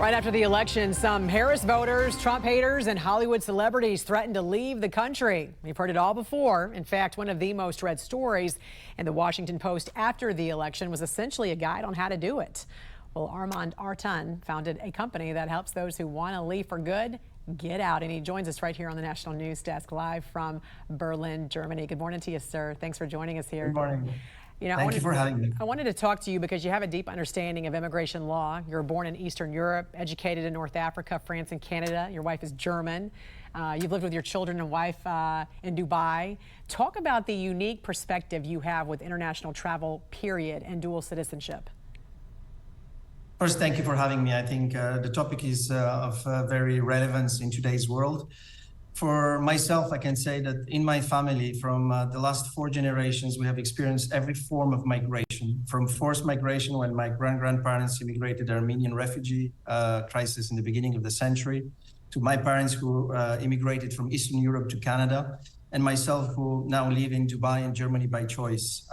Right after the election, some Harris voters, Trump haters, and Hollywood celebrities threatened to leave the country. We've heard it all before. In fact, one of the most read stories in the Washington Post after the election was essentially a guide on how to do it. Well, Armand Artan founded a company that helps those who want to leave for good get out. And he joins us right here on the National News Desk live from Berlin, Germany. Good morning to you, sir. Thanks for joining us here. Good morning. Thank you for having me. I wanted to talk to you because you have a deep understanding of immigration law. You were born in Eastern Europe, educated in North Africa, France, and Canada. Your wife is German. You've lived with your children and wife in Dubai. Talk about the unique perspective you have with international travel, period, and dual citizenship. First, thank you for having me. I think the topic is of very relevance in today's world. For myself, I can say that in my family, from the last 4 generations, we have experienced every form of migration, from forced migration when my grandparents immigrated the Armenian refugee crisis in the beginning of the century, to my parents who immigrated from Eastern Europe to Canada, and myself who now live in Dubai and Germany by choice.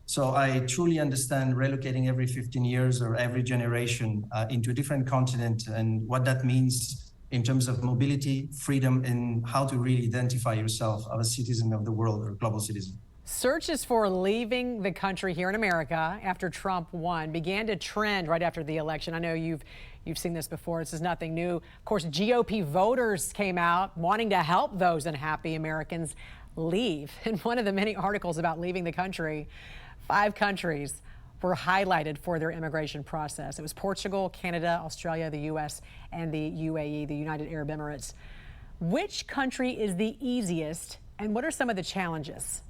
So I truly understand relocating every 15 years or every generation into a different continent and what that means in terms of mobility, freedom, and how to really identify yourself as a citizen of the world or global citizen. Searches for leaving the country here in America after Trump won began to trend right after the election. I know you've seen this before. This is nothing new. Of course, GOP voters came out wanting to help those unhappy Americans leave. In one of the many articles about leaving the country, 5 countries were highlighted for their immigration process. It was Portugal, Canada, Australia, the U.S., and the UAE, the United Arab Emirates. Which country is the easiest, and what are some of the challenges?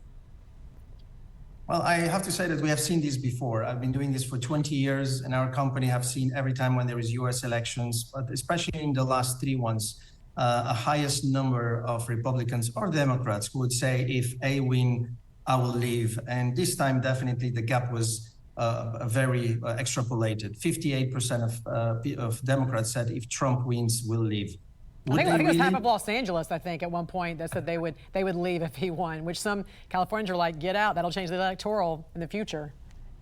Well, I have to say that we have seen this before. I've been doing this for 20 years, and our company have seen every time when there is U.S. elections, but especially in the last 3 ones, a highest number of Republicans or Democrats who would say, if A win, I will leave. And this time, definitely, the gap was very extrapolated. 58% of Democrats said if Trump wins, we'll leave. I think it was half of Los Angeles, I think, at one point that said they would leave if he won, which some Californians are like, get out, that'll change the electoral in the future.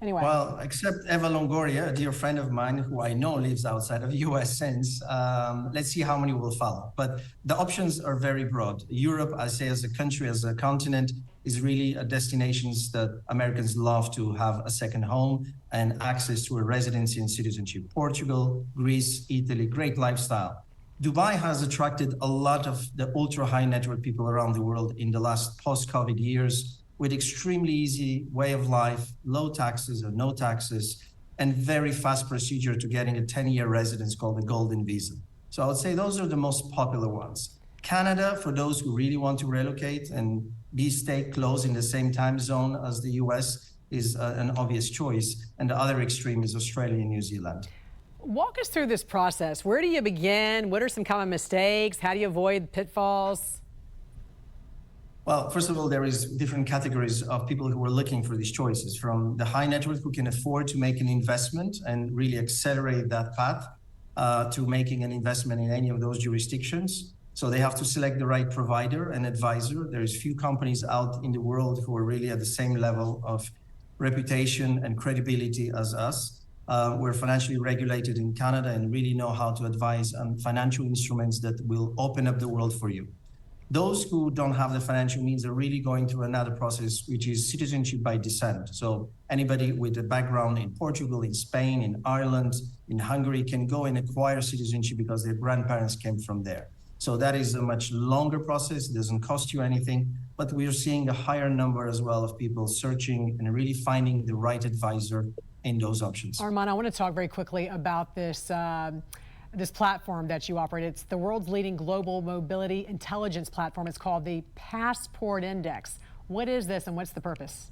Anyway. Well, except Eva Longoria, a dear friend of mine who I know lives outside of the US since, let's see how many will follow. But the options are very broad. Europe, I say, as a country, as a continent, is really a destinations that Americans love to have a second home and access to a residency and citizenship. Portugal, Greece, Italy, great lifestyle. Dubai has attracted a lot of the ultra high net worth people around the world in the last post-COVID years with extremely easy way of life, low taxes or no taxes, and very fast procedure to getting a 10-year residence called the Golden Visa. So I would say those are the most popular ones. Canada, for those who really want to relocate and stay close in the same time zone as the US, is an obvious choice. And the other extreme is Australia and New Zealand. Walk us through this process. Where do you begin? What are some common mistakes? How do you avoid pitfalls? Well, first of all, there is different categories of people who are looking for these choices, from the high net worth who can afford to make an investment and really accelerate that path to making an investment in any of those jurisdictions. So they have to select the right provider and advisor. There's few companies out in the world who are really at the same level of reputation and credibility as us. We're financially regulated in Canada and really know how to advise on financial instruments that will open up the world for you. Those who don't have the financial means are really going through another process, which is citizenship by descent. So anybody with a background in Portugal, in Spain, in Ireland, in Hungary can go and acquire citizenship because their grandparents came from there. So that is a much longer process. It doesn't cost you anything, but we are seeing a higher number as well of people searching and really finding the right advisor in those options. Armand, I want to talk very quickly about this this platform that you operate. It's the world's leading global mobility intelligence platform. It's called the Passport Index. What is this and what's the purpose?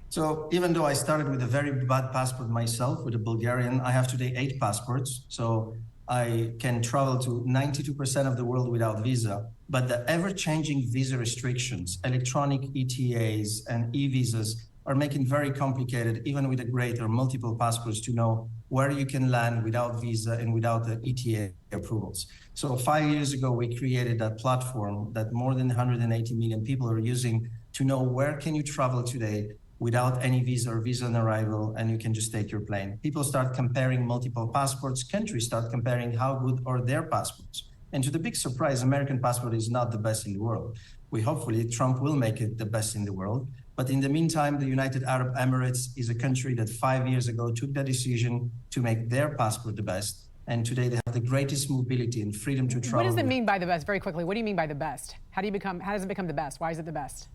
So even though I started with a very bad passport myself, with a Bulgarian, I have today 8 passports. So I can travel to 92% of the world without visa. But the ever-changing visa restrictions, electronic ETAs and e-visas are making very complicated, even with a great or multiple passports, to know where you can land without visa and without the ETA approvals. So 5 years ago, we created that platform that more than 180 million people are using to know where can you travel today without any visa or visa on arrival, and you can just take your plane. People start comparing multiple passports. Countries start comparing how good are their passports. And to the big surprise, American passport is not the best in the world. Hopefully, Trump will make it the best in the world. But in the meantime, the United Arab Emirates is a country that 5 years ago took the decision to make their passport the best. And today they have the greatest mobility and freedom to travel. What does it mean by the best? Very quickly, what do you mean by the best? How does it become the best? Why is it the best?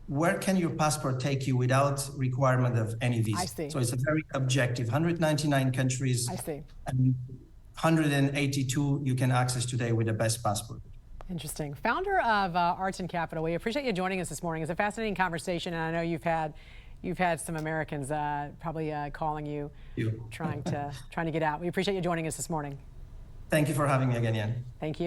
Where can your passport take you without requirement of any visa? I see. So it's a very objective, 199 countries. I see. And 182 you can access today with the best passport. Interesting. Founder of Arts and Capital, we appreciate you joining us this morning. It's a fascinating conversation, and I know you've had some Americans probably calling you, trying to get out. We appreciate you joining us this morning. Thank you for having me again, Yan. Thank you.